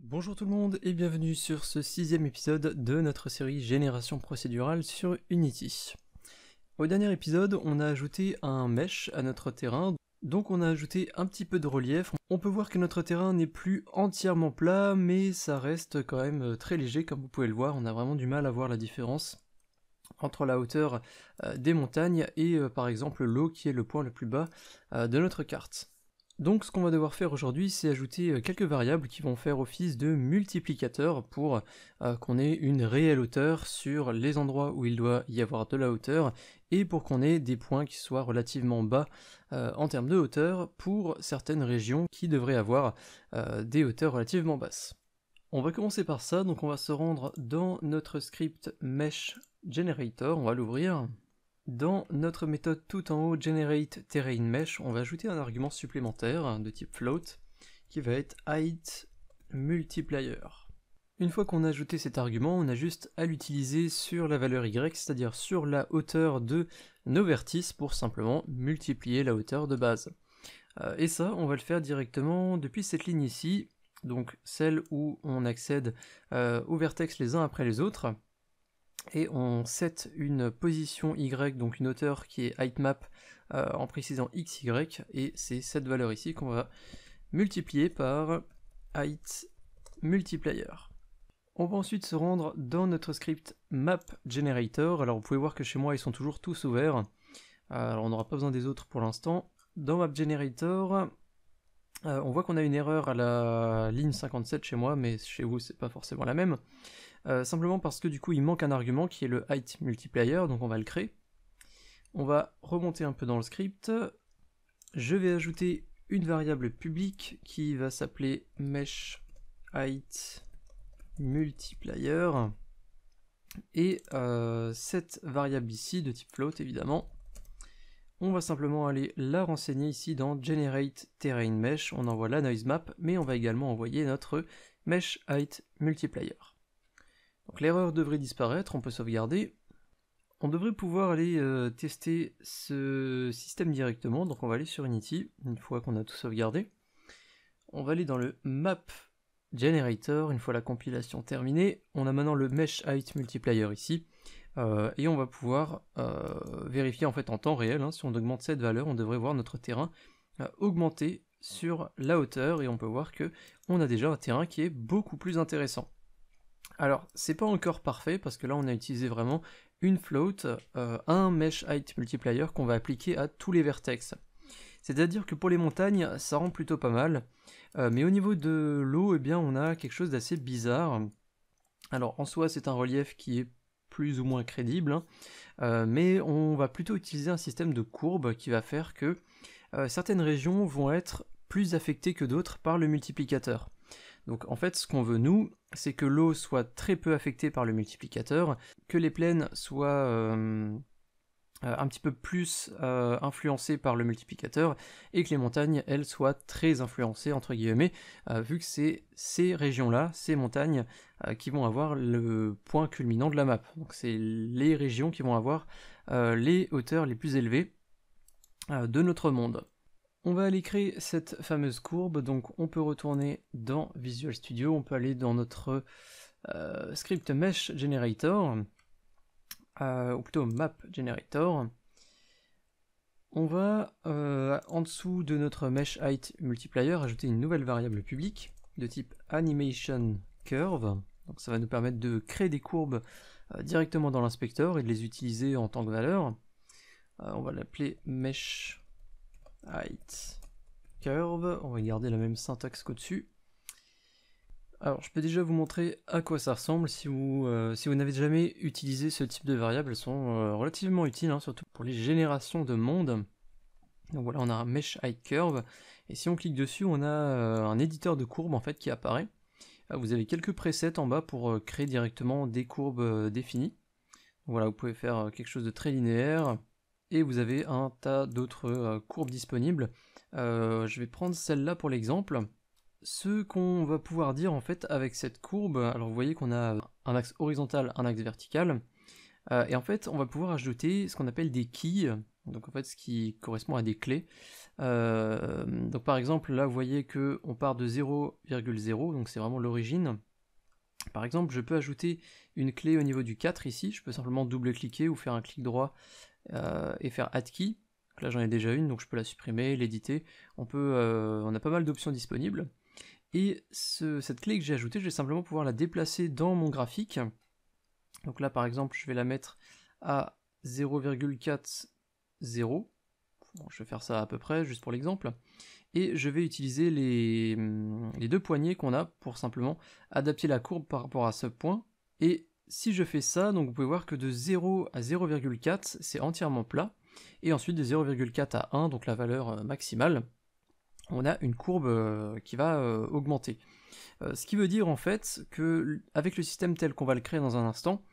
Bonjour tout le monde et bienvenue sur ce 6e épisode de notre série Génération procédurale sur Unity. Au dernier épisode, on a ajouté un mesh à notre terrain, donc on a ajouté un petit peu de relief. On peut voir que notre terrain n'est plus entièrement plat, mais ça reste quand même très léger, comme vous pouvez le voir. On a vraiment du mal à voir la différence entre la hauteur des montagnes et par exemple l'eau qui est le point le plus bas de notre carte. Donc ce qu'on va devoir faire aujourd'hui, c'est ajouter quelques variables qui vont faire office de multiplicateurs pour qu'on ait une réelle hauteur sur les endroits où il doit y avoir de la hauteur et pour qu'on ait des points qui soient relativement bas en termes de hauteur pour certaines régions qui devraient avoir des hauteurs relativement basses. On va commencer par ça, donc on va se rendre dans notre script Mesh Generator, on va l'ouvrir. Dans notre méthode tout en haut Generate Terrain Mesh, on va ajouter un argument supplémentaire de type float qui va être height multiplier. Une fois qu'on a ajouté cet argument, on a juste à l'utiliser sur la valeur y, c'est-à-dire sur la hauteur de nos vertices pour simplement multiplier la hauteur de base. Et ça, on va le faire directement depuis cette ligne ici, donc celle où on accède aux vertex les uns après les autres. Et on set une position y, donc une hauteur qui est heightmap en précisant xy, et c'est cette valeur ici qu'on va multiplier par height multiplier. On va ensuite se rendre dans notre script map generator. Alors vous pouvez voir que chez moi ils sont toujours tous ouverts, alors on n'aura pas besoin des autres pour l'instant. Dans map generator, on voit qu'on a une erreur à la ligne 57 chez moi, mais chez vous c'est pas forcément la même. Simplement parce que du coup il manque un argument qui est le height multiplier, donc on va le créer. On va remonter un peu dans le script. Je vais ajouter une variable publique qui va s'appeler mesh height multiplier. Et cette variable ici, de type float évidemment, on va simplement aller la renseigner ici dans Generate Terrain Mesh. On envoie la noise map, mais on va également envoyer notre mesh height multiplier. Donc l'erreur devrait disparaître, on peut sauvegarder. On devrait pouvoir aller tester ce système directement, donc on va aller sur Unity, une fois qu'on a tout sauvegardé. On va aller dans le Map Generator, une fois la compilation terminée. On a maintenant le Mesh Height Multiplier ici, et on va pouvoir vérifier en fait en temps réel, si on augmente cette valeur, on devrait voir notre terrain augmenter sur la hauteur, et on peut voir que on a déjà un terrain qui est beaucoup plus intéressant. Alors, c'est pas encore parfait, parce que là on a utilisé vraiment une float, un mesh height multiplier qu'on va appliquer à tous les vertex. C'est-à-dire que pour les montagnes, ça rend plutôt pas mal, mais au niveau de l'eau, eh bien, on a quelque chose d'assez bizarre. Alors, en soi, c'est un relief qui est plus ou moins crédible, mais on va plutôt utiliser un système de courbes qui va faire que certaines régions vont être plus affectées que d'autres par le multiplicateur. Donc en fait, ce qu'on veut nous, c'est que l'eau soit très peu affectée par le multiplicateur, que les plaines soient un petit peu plus influencées par le multiplicateur, et que les montagnes, elles, soient très influencées, entre guillemets, vu que c'est ces régions-là, ces montagnes, qui vont avoir le point culminant de la map. Donc c'est les régions qui vont avoir les hauteurs les plus élevées de notre monde. On va aller créer cette fameuse courbe, donc on peut retourner dans Visual Studio, on peut aller dans notre script Mesh Generator, ou plutôt Map Generator. On va, en dessous de notre Mesh Height Multiplier, ajouter une nouvelle variable publique de type Animation Curve. Donc ça va nous permettre de créer des courbes directement dans l'inspecteur et de les utiliser en tant que valeur. On va l'appeler Mesh height curve, on va garder la même syntaxe qu'au-dessus. Alors je peux déjà vous montrer à quoi ça ressemble si vous n'avez jamais utilisé ce type de variables. Elles sont relativement utiles, surtout pour les générations de mondes. Donc voilà, on a un mesh height curve, et si on clique dessus, on a un éditeur de courbes en fait qui apparaît. Vous avez quelques presets en bas pour créer directement des courbes définies. Donc voilà, vous pouvez faire quelque chose de très linéaire, et vous avez un tas d'autres courbes disponibles. Je vais prendre celle-là pour l'exemple. Ce qu'on va pouvoir dire en fait avec cette courbe, alors vous voyez qu'on a un axe horizontal, un axe vertical, et en fait on va pouvoir ajouter ce qu'on appelle des quilles donc en fait ce qui correspond à des clés. Donc par exemple là vous voyez que on part de 0,0, donc c'est vraiment l'origine. Par exemple je peux ajouter une clé au niveau du 4 ici, je peux simplement double-cliquer ou faire un clic droit et faire Add Key. Donc là j'en ai déjà une, donc je peux la supprimer, l'éditer. On a pas mal d'options disponibles. Et cette clé que j'ai ajoutée, je vais simplement pouvoir la déplacer dans mon graphique. Donc là par exemple je vais la mettre à 0,40. Bon, je vais faire ça à peu près, juste pour l'exemple. Et je vais utiliser les deux poignées qu'on a pour simplement adapter la courbe par rapport à ce point. Et si je fais ça, donc vous pouvez voir que de 0 à 0,4, c'est entièrement plat. Et ensuite de 0,4 à 1, donc la valeur maximale, on a une courbe qui va augmenter. Ce qui veut dire en fait que avec le système tel qu'on va le créer dans un instant,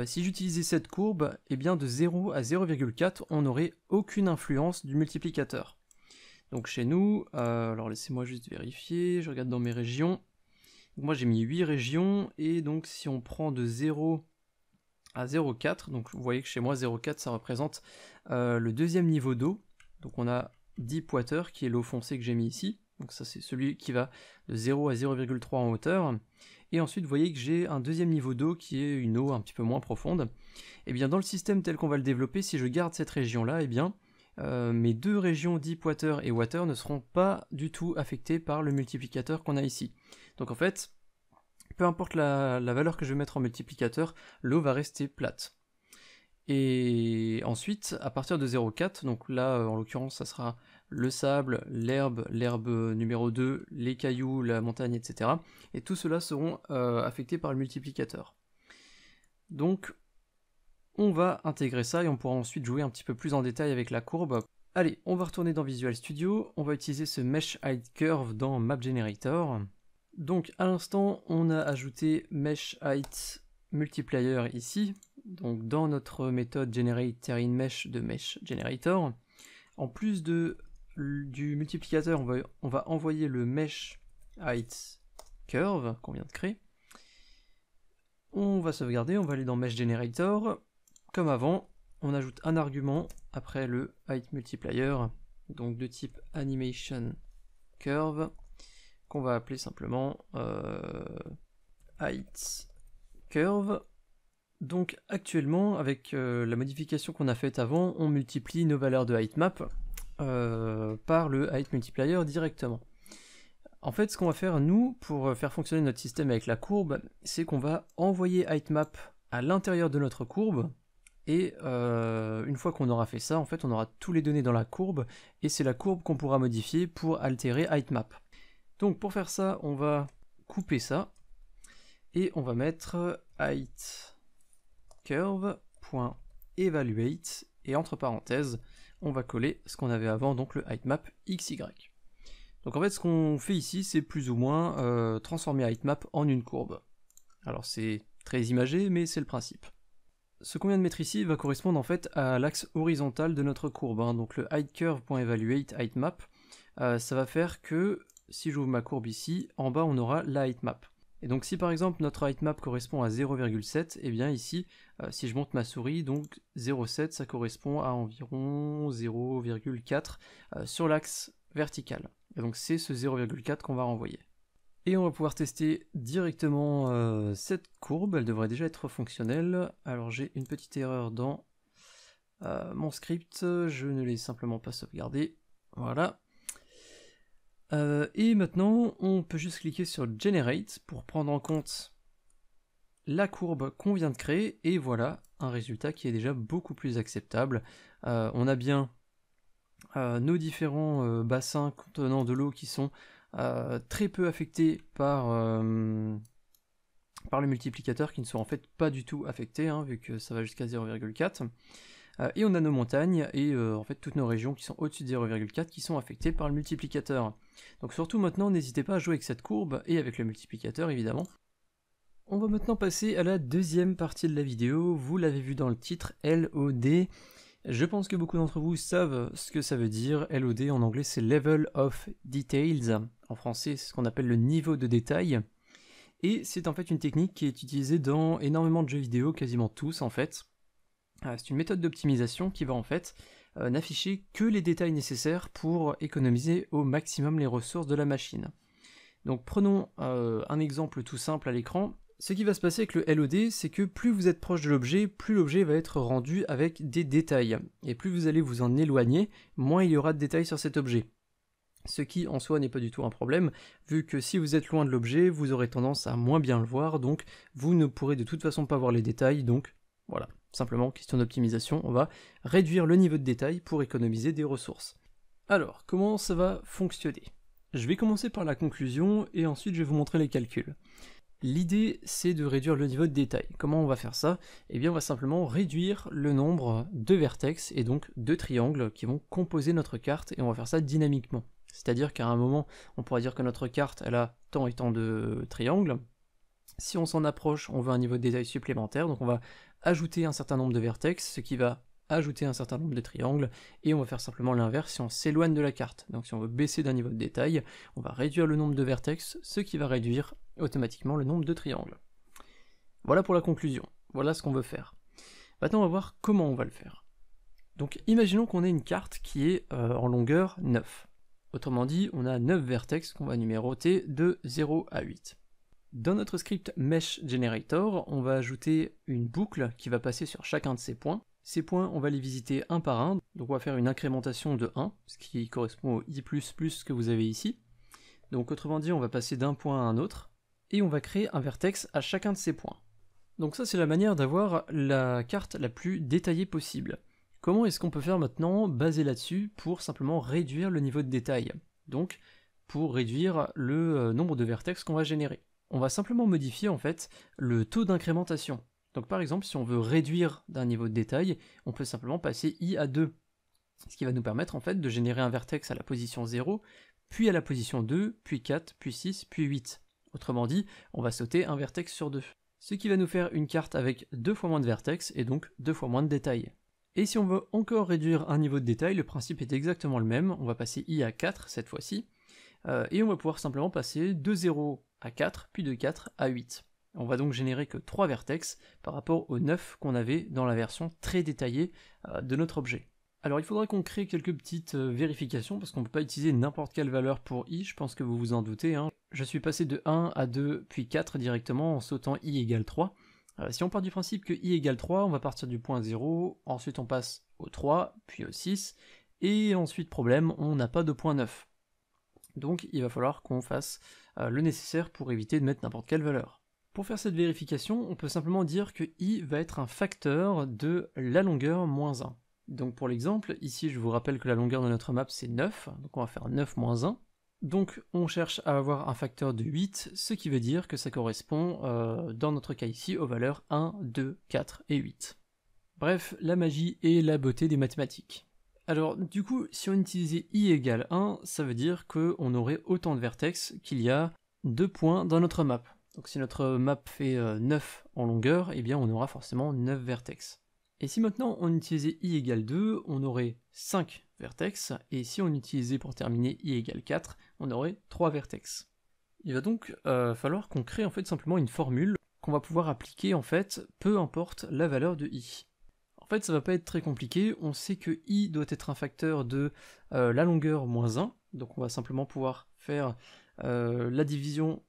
si j'utilisais cette courbe, eh bien de 0 à 0,4, on n'aurait aucune influence du multiplicateur. Donc chez nous, alors laissez-moi juste vérifier, je regarde dans mes régions. Donc moi j'ai mis 8 régions, et donc si on prend de 0 à 0,4, donc vous voyez que chez moi 0,4 ça représente le deuxième niveau d'eau. Donc on a Deep Water qui est l'eau foncée que j'ai mis ici. Donc ça c'est celui qui va de 0 à 0,3 en hauteur. Et ensuite vous voyez que j'ai un deuxième niveau d'eau qui est une eau un petit peu moins profonde. Et bien dans le système tel qu'on va le développer, si je garde cette région là, et bien mes deux régions Deep Water et Water ne seront pas du tout affectées par le multiplicateur qu'on a ici. Donc en fait, peu importe la valeur que je vais mettre en multiplicateur, l'eau va rester plate. Et ensuite, à partir de 0,4, donc là en l'occurrence ça sera le sable, l'herbe numéro 2, les cailloux, la montagne, etc. Et tout cela seront affectés par le multiplicateur. Donc on va intégrer ça et on pourra ensuite jouer un petit peu plus en détail avec la courbe. Allez, on va retourner dans Visual Studio, on va utiliser ce Mesh Height Curve dans Map Generator. Donc à l'instant, on a ajouté Mesh Height Multiplier ici, donc dans notre méthode Generate Terrain Mesh de Mesh Generator. En plus du multiplicateur, on va envoyer le Mesh Height Curve qu'on vient de créer. On va sauvegarder, on va aller dans Mesh Generator. Comme avant, on ajoute un argument après le Height Multiplier, donc de type Animation Curve, qu'on va appeler simplement Height Curve. Donc actuellement, avec la modification qu'on a faite avant, on multiplie nos valeurs de heightmap par le height multiplier directement. En fait, ce qu'on va faire, nous, pour faire fonctionner notre système avec la courbe, c'est qu'on va envoyer heightmap à l'intérieur de notre courbe, et une fois qu'on aura fait ça, en fait, on aura tous les données dans la courbe, et c'est la courbe qu'on pourra modifier pour altérer heightmap. Donc pour faire ça, on va couper ça, et on va mettre height curve.evaluate, et entre parenthèses, on va coller ce qu'on avait avant, donc le heightmap xy. Donc en fait, ce qu'on fait ici, c'est plus ou moins transformer heightmap en une courbe. Alors c'est très imagé, mais c'est le principe. Ce qu'on vient de mettre ici va correspondre en fait à l'axe horizontal de notre courbe, hein. Donc le heightCurve.evaluate heightmap, ça va faire que si j'ouvre ma courbe ici, en bas on aura la heightmap. Et donc si par exemple notre heightmap correspond à 0,7, et bien ici, si je monte ma souris, donc 0,7 ça correspond à environ 0,4 sur l'axe vertical. Et donc c'est ce 0,4 qu'on va renvoyer. Et on va pouvoir tester directement cette courbe, elle devrait déjà être fonctionnelle. Alors j'ai une petite erreur dans mon script, je ne l'ai simplement pas sauvegardé. Voilà. Et maintenant, on peut juste cliquer sur Generate pour prendre en compte la courbe qu'on vient de créer, et voilà un résultat qui est déjà beaucoup plus acceptable. On a bien nos différents bassins contenant de l'eau qui sont très peu affectés par le multiplicateur, qui ne sont en fait pas du tout affectés, hein, vu que ça va jusqu'à 0,4. Et on a nos montagnes et en fait toutes nos régions qui sont au-dessus de 0,4 qui sont affectées par le multiplicateur. Donc surtout maintenant, n'hésitez pas à jouer avec cette courbe et avec le multiplicateur évidemment. On va maintenant passer à la deuxième partie de la vidéo. Vous l'avez vu dans le titre, LOD. Je pense que beaucoup d'entre vous savent ce que ça veut dire. LOD en anglais c'est Level of Details. En français c'est ce qu'on appelle le niveau de détail. Et c'est en fait une technique qui est utilisée dans énormément de jeux vidéo, quasiment tous en fait. C'est une méthode d'optimisation qui va en fait n'afficher que les détails nécessaires pour économiser au maximum les ressources de la machine. Donc prenons un exemple tout simple à l'écran. Ce qui va se passer avec le LOD, c'est que plus vous êtes proche de l'objet, plus l'objet va être rendu avec des détails. Et plus vous allez vous en éloigner, moins il y aura de détails sur cet objet. Ce qui en soi n'est pas du tout un problème, vu que si vous êtes loin de l'objet, vous aurez tendance à moins bien le voir, donc vous ne pourrez de toute façon pas voir les détails, donc voilà, simplement question d'optimisation, on va réduire le niveau de détail pour économiser des ressources. Alors, comment ça va fonctionner? Je vais commencer par la conclusion et ensuite je vais vous montrer les calculs. L'idée, c'est de réduire le niveau de détail. Comment on va faire ça? Eh bien, on va simplement réduire le nombre de vertex et donc de triangles qui vont composer notre carte et on va faire ça dynamiquement. C'est-à-dire qu'à un moment, on pourra dire que notre carte, elle a tant et tant de triangles. Si on s'en approche, on veut un niveau de détail supplémentaire, donc on va ajouter un certain nombre de vertex, ce qui va ajouter un certain nombre de triangles, et on va faire simplement l'inverse si on s'éloigne de la carte. Donc si on veut baisser d'un niveau de détail, on va réduire le nombre de vertex, ce qui va réduire automatiquement le nombre de triangles. Voilà pour la conclusion, voilà ce qu'on veut faire. Maintenant on va voir comment on va le faire. Donc imaginons qu'on ait une carte qui est en longueur 9. Autrement dit, on a 9 vertex qu'on va numéroter de 0 à 8. Dans notre script Mesh Generator, on va ajouter une boucle qui va passer sur chacun de ces points. Ces points, on va les visiter un par un, donc on va faire une incrémentation de 1, ce qui correspond au i++ que vous avez ici. Donc autrement dit, on va passer d'un point à un autre, et on va créer un vertex à chacun de ces points. Donc ça, c'est la manière d'avoir la carte la plus détaillée possible. Comment est-ce qu'on peut faire maintenant, basé là-dessus, pour simplement réduire le niveau de détail? Donc, pour réduire le nombre de vertex qu'on va générer. On va simplement modifier en fait le taux d'incrémentation. Donc par exemple, si on veut réduire d'un niveau de détail, on peut simplement passer i à 2. Ce qui va nous permettre en fait de générer un vertex à la position 0, puis à la position 2, puis 4, puis 6, puis 8. Autrement dit, on va sauter un vertex sur 2. Ce qui va nous faire une carte avec 2 fois moins de vertex et donc 2 fois moins de détails. Et si on veut encore réduire un niveau de détail, le principe est exactement le même, on va passer i à 4 cette fois-ci, et on va pouvoir simplement passer de 0 à 4, puis de 4 à 8. On va donc générer que 3 vertex par rapport aux 9 qu'on avait dans la version très détaillée de notre objet. Alors il faudra qu'on crée quelques petites vérifications, parce qu'on ne peut pas utiliser n'importe quelle valeur pour i, je pense que vous vous en doutez. Je suis passé de 1 à 2, puis 4 directement en sautant i égale 3. Si on part du principe que i égale 3, on va partir du point 0, ensuite on passe au 3, puis au 6, et ensuite problème, on n'a pas de point 9. Donc il va falloir qu'on fasse le nécessaire pour éviter de mettre n'importe quelle valeur. Pour faire cette vérification, on peut simplement dire que i va être un facteur de la longueur moins 1. Donc pour l'exemple, ici je vous rappelle que la longueur de notre map c'est 9, donc on va faire 9 moins 1. Donc on cherche à avoir un facteur de 8, ce qui veut dire que ça correspond, dans notre cas ici, aux valeurs 1, 2, 4 et 8. Bref, la magie et la beauté des mathématiques. Alors du coup, si on utilisait i égale 1, ça veut dire qu'on aurait autant de vertex qu'il y a 2 points dans notre map. Donc si notre map fait 9 en longueur, eh bien on aura forcément 9 vertex. Et si maintenant on utilisait i égale 2, on aurait 5 vertex, et si on utilisait pour terminer i égale 4, on aurait 3 vertex. Il va donc falloir qu'on crée en fait simplement une formule qu'on va pouvoir appliquer en fait, peu importe la valeur de i. En fait ça va pas être très compliqué, on sait que i doit être un facteur de la longueur moins 1, donc on va simplement pouvoir faire la division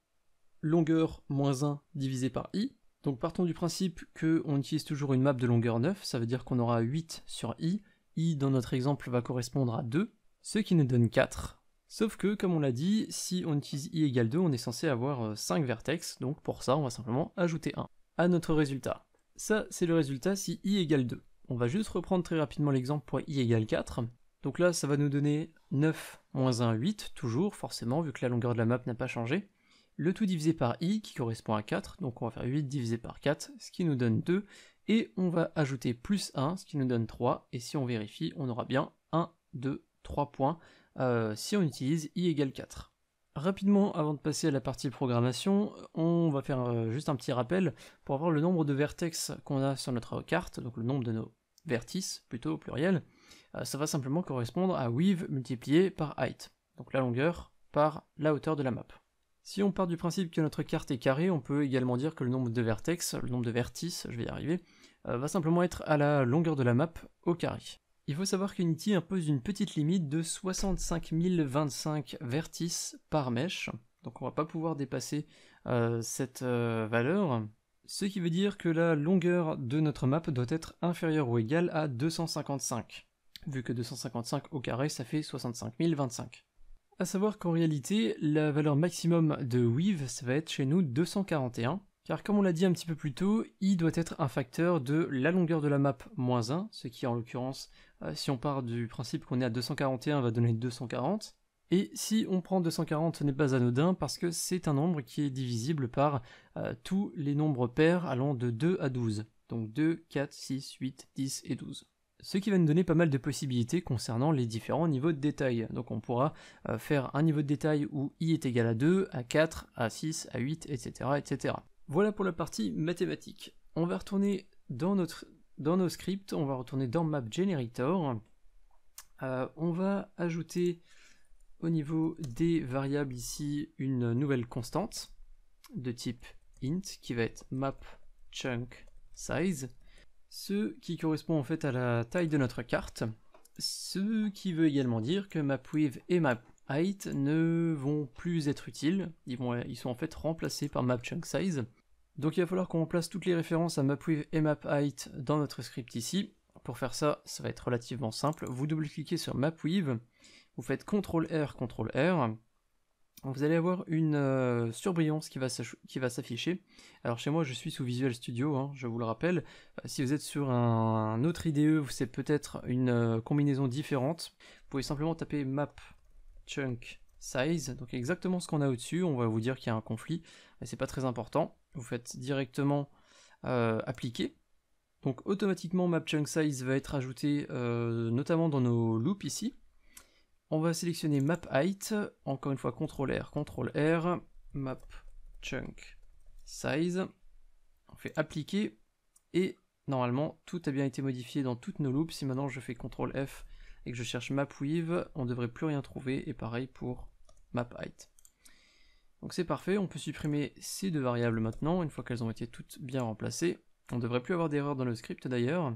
longueur moins 1 divisé par i. Donc partons du principe qu'on utilise toujours une map de longueur 9, ça veut dire qu'on aura 8 sur i dans notre exemple va correspondre à 2, ce qui nous donne 4. Sauf que, comme on l'a dit, si on utilise i égale 2, on est censé avoir 5 vertex, donc pour ça on va simplement ajouter 1 à notre résultat. Ça c'est le résultat si i égale 2. On va juste reprendre très rapidement l'exemple pour i égale 4. Donc là ça va nous donner 9 moins 1, 8, toujours forcément vu que la longueur de la map n'a pas changé. Le tout divisé par i qui correspond à 4, donc on va faire 8 divisé par 4, ce qui nous donne 2, et on va ajouter plus 1, ce qui nous donne 3, et si on vérifie, on aura bien 1, 2, 3 points, si on utilise i égale 4. Rapidement, avant de passer à la partie programmation, on va faire juste un petit rappel pour avoir le nombre de vertex qu'on a sur notre carte, donc le nombre de nos vertices, plutôt au pluriel, ça va simplement correspondre à width multiplié par height, donc la longueur par la hauteur de la map. Si on part du principe que notre carte est carrée, on peut également dire que le nombre de vertex, le nombre de vertices, je vais y arriver, va simplement être à la longueur de la map au carré. Il faut savoir qu'Unity impose une petite limite de 65 025 vertices par mèche, donc on va pas pouvoir dépasser cette valeur, ce qui veut dire que la longueur de notre map doit être inférieure ou égale à 255, vu que 255 au carré ça fait 65 025. A savoir qu'en réalité, la valeur maximum de Weave, ça va être chez nous 241, car comme on l'a dit un petit peu plus tôt, i doit être un facteur de la longueur de la map moins 1, ce qui en l'occurrence, si on part du principe qu'on est à 241, va donner 240. Et si on prend 240, ce n'est pas anodin, parce que c'est un nombre qui est divisible par tous les nombres pairs allant de 2 à 12. Donc 2, 4, 6, 8, 10 et 12. Ce qui va nous donner pas mal de possibilités concernant les différents niveaux de détail. Donc on pourra faire un niveau de détail où i est égal à 2, à 4, à 6, à 8, etc. etc. Voilà pour la partie mathématique. On va retourner dans nos scripts, on va retourner dans Map Generator. On va ajouter au niveau des variables ici une nouvelle constante de type int qui va être map chunk size, ce qui correspond en fait à la taille de notre carte, ce qui veut également dire que mapWidth et mapHeight ne vont plus être utiles, ils sont en fait remplacés par mapChunkSize. Donc il va falloir qu'on remplace toutes les références à mapWidth et mapHeight dans notre script ici. Pour faire ça, ça va être relativement simple. Vous double-cliquez sur mapWidth, vous faites CTRL-R, CTRL-R, vous allez avoir une surbrillance qui va s'afficher. Alors chez moi je suis sous Visual Studio, hein, je vous le rappelle. Si vous êtes sur un autre IDE, c'est peut-être une combinaison différente. Vous pouvez simplement taper map chunk size, donc exactement ce qu'on a au-dessus. On va vous dire qu'il y a un conflit, mais c'est pas très important. Vous faites directement appliquer. Donc automatiquement map chunk size va être ajouté notamment dans nos loops ici. On va sélectionner map height, encore une fois CTRL-R, CTRL-R, map chunk size, on fait appliquer, et normalement tout a bien été modifié dans toutes nos loops. Si maintenant je fais CTRL-F et que je cherche mapWidth, on ne devrait plus rien trouver, et pareil pour map height. Donc c'est parfait, on peut supprimer ces deux variables maintenant, une fois qu'elles ont été toutes bien remplacées. On ne devrait plus avoir d'erreur dans le script d'ailleurs,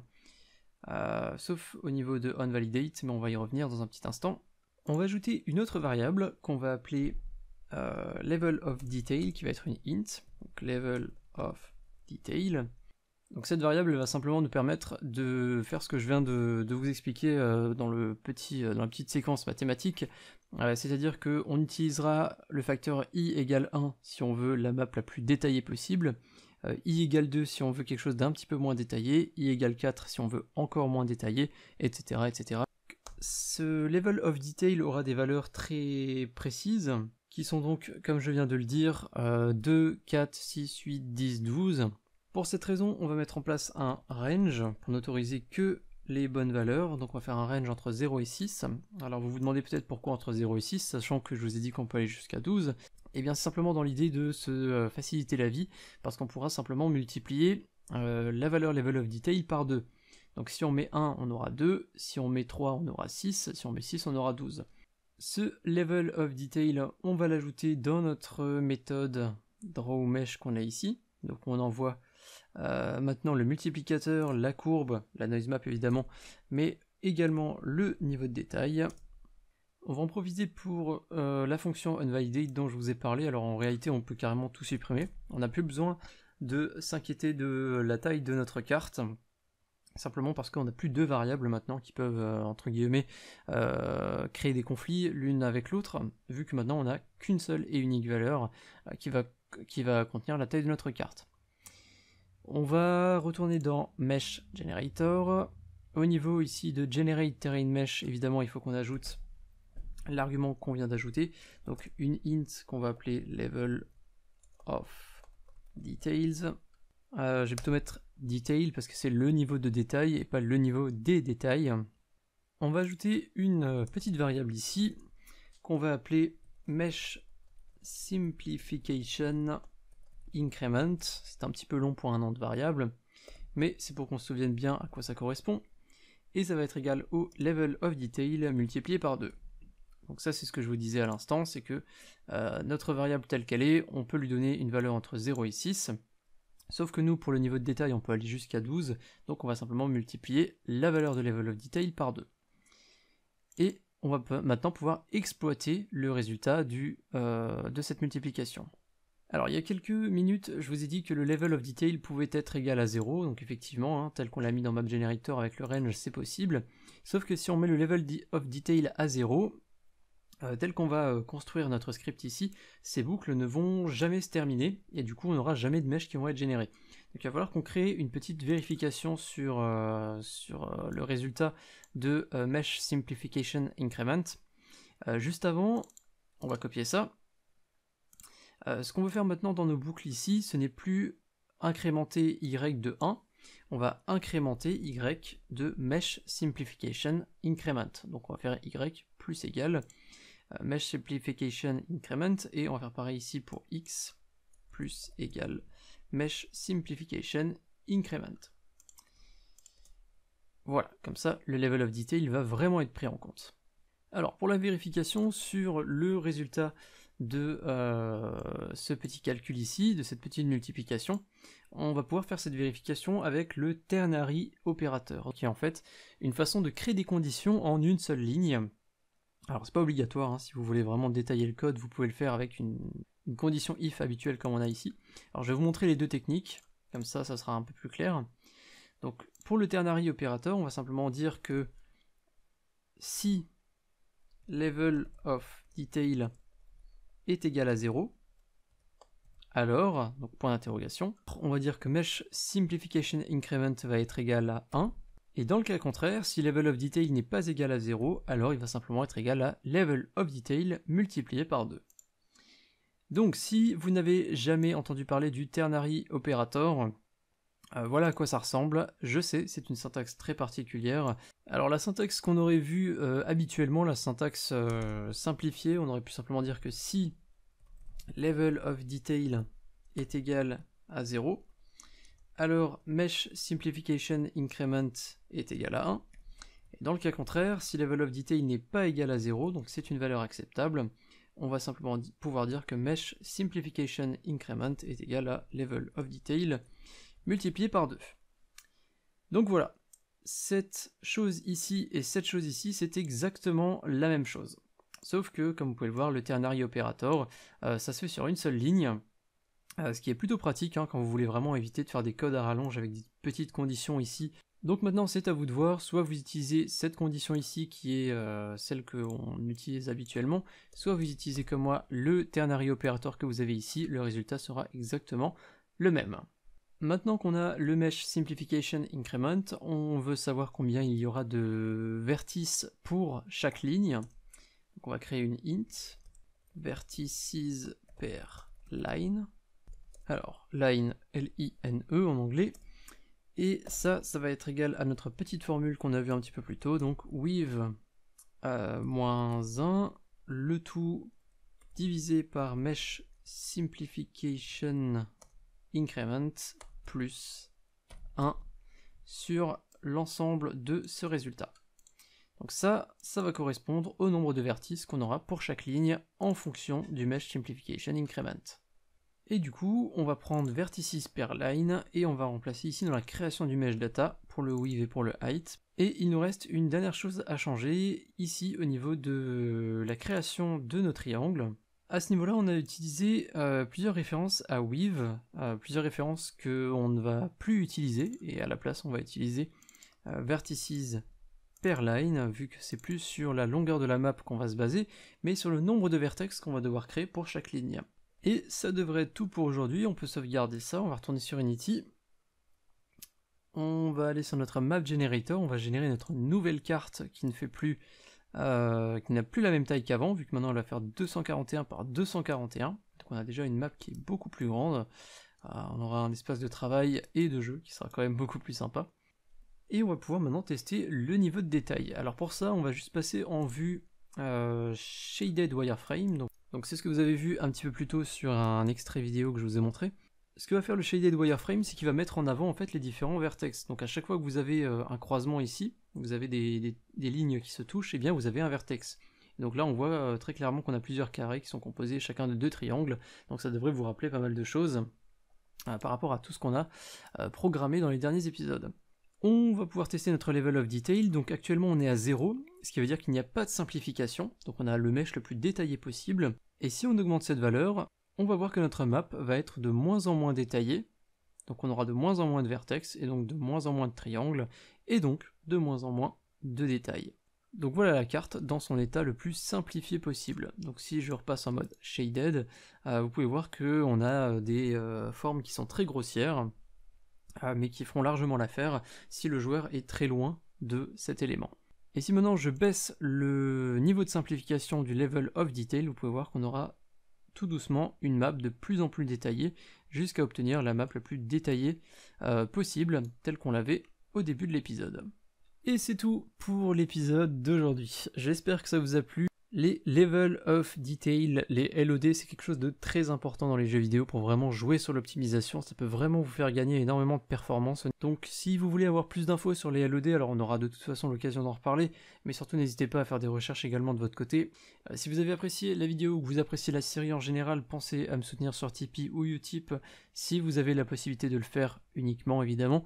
sauf au niveau de onValidate, mais on va y revenir dans un petit instant. On va ajouter une autre variable qu'on va appeler level of detail, qui va être une int, donc level of detail. Donc cette variable va simplement nous permettre de faire ce que je viens de vous expliquer dans la petite séquence mathématique, c'est-à-dire qu'on utilisera le facteur i égale 1 si on veut la map la plus détaillée possible, i égale 2 si on veut quelque chose d'un petit peu moins détaillé, i égale 4 si on veut encore moins détaillé, etc. etc. Ce level of detail aura des valeurs très précises, qui sont donc, comme je viens de le dire, 2, 4, 6, 8, 10, 12. Pour cette raison, on va mettre en place un range pour n'autoriser que les bonnes valeurs. Donc on va faire un range entre 0 et 6. Alors vous vous demandez peut-être pourquoi entre 0 et 6, sachant que je vous ai dit qu'on peut aller jusqu'à 12. Et bien c'est simplement dans l'idée de se faciliter la vie, parce qu'on pourra simplement multiplier la valeur level of detail par 2. Donc si on met 1, on aura 2, si on met 3, on aura 6, si on met 6, on aura 12. Ce level of detail, on va l'ajouter dans notre méthode drawMesh qu'on a ici. Donc on envoie maintenant le multiplicateur, la courbe, la noise map évidemment, mais également le niveau de détail. On va en profiter pour la fonction onValidate dont je vous ai parlé. Alors en réalité on peut carrément tout supprimer. On n'a plus besoin de s'inquiéter de la taille de notre carte, simplement parce qu'on n'a plus deux variables maintenant qui peuvent, entre guillemets, créer des conflits l'une avec l'autre, vu que maintenant on n'a qu'une seule et unique valeur qui va contenir la taille de notre carte. On va retourner dans Mesh Generator. Au niveau ici de Generate Terrain Mesh, évidemment il faut qu'on ajoute l'argument qu'on vient d'ajouter, donc une int qu'on va appeler level of details. Je vais plutôt mettre detail parce que c'est le niveau de détail et pas le niveau des détails. On va ajouter une petite variable ici qu'on va appeler mesh simplification increment. C'est un petit peu long pour un nom de variable, mais c'est pour qu'on se souvienne bien à quoi ça correspond. Et ça va être égal au level of detail multiplié par 2. Donc ça c'est ce que je vous disais à l'instant, c'est que notre variable telle qu'elle est, on peut lui donner une valeur entre 0 et 6. Sauf que nous, pour le niveau de détail, on peut aller jusqu'à 12, donc on va simplement multiplier la valeur de level of detail par 2. Et on va maintenant pouvoir exploiter le résultat de cette multiplication. Alors il y a quelques minutes, je vous ai dit que le level of detail pouvait être égal à 0, donc effectivement, hein, tel qu'on l'a mis dans Map Generator avec le range, c'est possible. Sauf que si on met le level of detail à 0, tel qu'on va construire notre script ici, ces boucles ne vont jamais se terminer, et du coup on n'aura jamais de mèches qui vont être générées. Donc il va falloir qu'on crée une petite vérification sur le résultat de Mesh Simplification Increment. Juste avant, on va copier ça. Ce qu'on veut faire maintenant dans nos boucles ici, ce n'est plus incrémenter y de 1, on va incrémenter y de Mesh Simplification Increment. Donc on va faire y plus égal Mesh Simplification Increment, et on va faire pareil ici pour x plus égal Mesh Simplification Increment. Voilà, comme ça le level of detail va vraiment être pris en compte. Alors pour la vérification sur le résultat de ce petit calcul ici, de cette petite multiplication, on va pouvoir faire cette vérification avec le ternary operator, qui est en fait une façon de créer des conditions en une seule ligne. Alors c'est pas obligatoire, hein, si vous voulez vraiment détailler le code, vous pouvez le faire avec une condition if habituelle comme on a ici. Alors je vais vous montrer les deux techniques, comme ça sera un peu plus clair. Donc pour le ternary operator, on va simplement dire que si level of detail est égal à 0, alors, donc point d'interrogation, on va dire que Mesh Simplification Increment va être égal à 1, et dans le cas contraire, si level of detail n'est pas égal à 0, alors il va simplement être égal à level of detail multiplié par 2. Donc si vous n'avez jamais entendu parler du ternary operator, voilà à quoi ça ressemble. Je sais, c'est une syntaxe très particulière. Alors la syntaxe qu'on aurait vue habituellement, la syntaxe simplifiée, on aurait pu simplement dire que si level of detail est égal à 0, alors Mesh Simplification Increment est égal à 1. Et dans le cas contraire, si level of detail n'est pas égal à 0, donc c'est une valeur acceptable, on va simplement pouvoir dire que Mesh Simplification Increment est égal à level of detail multiplié par 2. Donc voilà, cette chose ici et cette chose ici, c'est exactement la même chose. Sauf que, comme vous pouvez le voir, le ternary operator, ça se fait sur une seule ligne, ce qui est plutôt pratique hein, quand vous voulez vraiment éviter de faire des codes à rallonge avec des petites conditions ici. Donc maintenant c'est à vous de voir, soit vous utilisez cette condition ici qui est celle qu'on utilise habituellement, soit vous utilisez comme moi le ternary operator que vous avez ici, le résultat sera exactement le même. Maintenant qu'on a le Mesh Simplification Increment, on veut savoir combien il y aura de vertices pour chaque ligne. Donc on va créer une int, vertices per line. Alors, line, L-I-N-E en anglais. Et ça va être égal à notre petite formule qu'on a vue un petit peu plus tôt. Donc with moins 1, le tout divisé par Mesh Simplification Increment plus 1 sur l'ensemble de ce résultat. Donc ça va correspondre au nombre de vertices qu'on aura pour chaque ligne en fonction du Mesh Simplification Increment. Et du coup, on va prendre vertices per line et on va remplacer ici dans la création du mesh data pour le width et pour le height. Et il nous reste une dernière chose à changer ici au niveau de la création de nos triangles. À ce niveau-là, on a utilisé plusieurs références à weave, plusieurs références qu'on ne va plus utiliser, et à la place on va utiliser vertices per line, vu que c'est plus sur la longueur de la map qu'on va se baser, mais sur le nombre de vertex qu'on va devoir créer pour chaque ligne. Et ça devrait être tout pour aujourd'hui, on peut sauvegarder ça, on va retourner sur Unity. On va aller sur notre Map Generator, on va générer notre nouvelle carte qui ne fait plus, qui n'a plus la même taille qu'avant, vu que maintenant elle va faire 241 par 241. Donc on a déjà une map qui est beaucoup plus grande. On aura un espace de travail et de jeu qui sera quand même beaucoup plus sympa. Et on va pouvoir maintenant tester le niveau de détail. Alors pour ça, on va juste passer en vue Shaded Wireframe. Donc c'est ce que vous avez vu un petit peu plus tôt sur un extrait vidéo que je vous ai montré. Ce que va faire le Shaded Wireframe, c'est qu'il va mettre en avant en fait les différents vertex. Donc à chaque fois que vous avez un croisement ici, vous avez des lignes qui se touchent, et bien vous avez un vertex. Donc là on voit très clairement qu'on a plusieurs carrés qui sont composés chacun de 2 triangles, donc ça devrait vous rappeler pas mal de choses. par rapport à tout ce qu'on a programmé dans les derniers épisodes. On va pouvoir tester notre level of detail, donc actuellement on est à 0, ce qui veut dire qu'il n'y a pas de simplification, donc on a le mesh le plus détaillé possible, et si on augmente cette valeur, on va voir que notre map va être de moins en moins détaillée, donc on aura de moins en moins de vertex, et donc de moins en moins de triangles, et donc de moins en moins de détails. Donc voilà la carte dans son état le plus simplifié possible. Donc si je repasse en mode shaded, vous pouvez voir qu'on a des formes qui sont très grossières, mais qui feront largement l'affaire si le joueur est très loin de cet élément. Et si maintenant je baisse le niveau de simplification du level of detail, vous pouvez voir qu'on aura tout doucement une map de plus en plus détaillée, jusqu'à obtenir la map la plus détaillée possible, telle qu'on l'avait au début de l'épisode. Et c'est tout pour l'épisode d'aujourd'hui. J'espère que ça vous a plu. Les level of detail, les LOD, c'est quelque chose de très important dans les jeux vidéo pour vraiment jouer sur l'optimisation. Ça peut vraiment vous faire gagner énormément de performance. Donc si vous voulez avoir plus d'infos sur les LOD, alors on aura de toute façon l'occasion d'en reparler, mais surtout n'hésitez pas à faire des recherches également de votre côté. Si vous avez apprécié la vidéo ou que vous appréciez la série en général, pensez à me soutenir sur Tipeee ou Utip si vous avez la possibilité de le faire uniquement évidemment.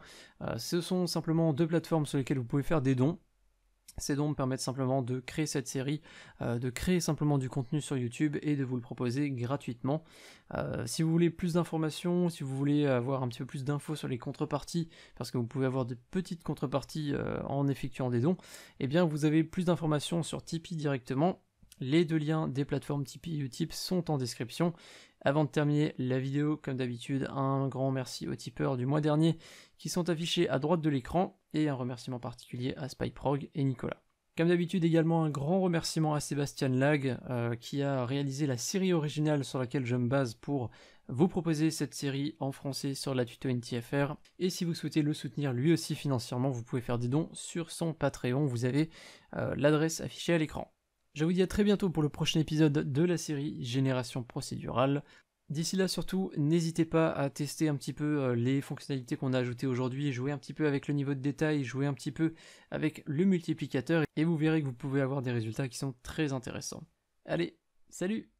Ce sont simplement 2 plateformes sur lesquelles vous pouvez faire des dons. Ces dons me permettent simplement de créer cette série, de créer simplement du contenu sur YouTube et de vous le proposer gratuitement. Si vous voulez plus d'informations, si vous voulez avoir un petit peu plus d'infos sur les contreparties, parce que vous pouvez avoir de petites contreparties en effectuant des dons, eh bien vous avez plus d'informations sur Tipeee directement. Les 2 liens des plateformes Tipeee et Utip sont en description. Avant de terminer la vidéo, comme d'habitude, un grand merci aux tipeurs du mois dernier qui sont affichés à droite de l'écran, et un remerciement particulier à SpyProg et Nicolas. Comme d'habitude également un grand remerciement à Sébastien Lag qui a réalisé la série originale sur laquelle je me base pour vous proposer cette série en français sur la tuto NTFR. Et si vous souhaitez le soutenir lui aussi financièrement, vous pouvez faire des dons sur son Patreon, vous avez l'adresse affichée à l'écran. Je vous dis à très bientôt pour le prochain épisode de la série Génération Procédurale. D'ici là surtout, n'hésitez pas à tester un petit peu les fonctionnalités qu'on a ajoutées aujourd'hui, jouer un petit peu avec le niveau de détail, jouer un petit peu avec le multiplicateur, et vous verrez que vous pouvez avoir des résultats qui sont très intéressants. Allez, salut!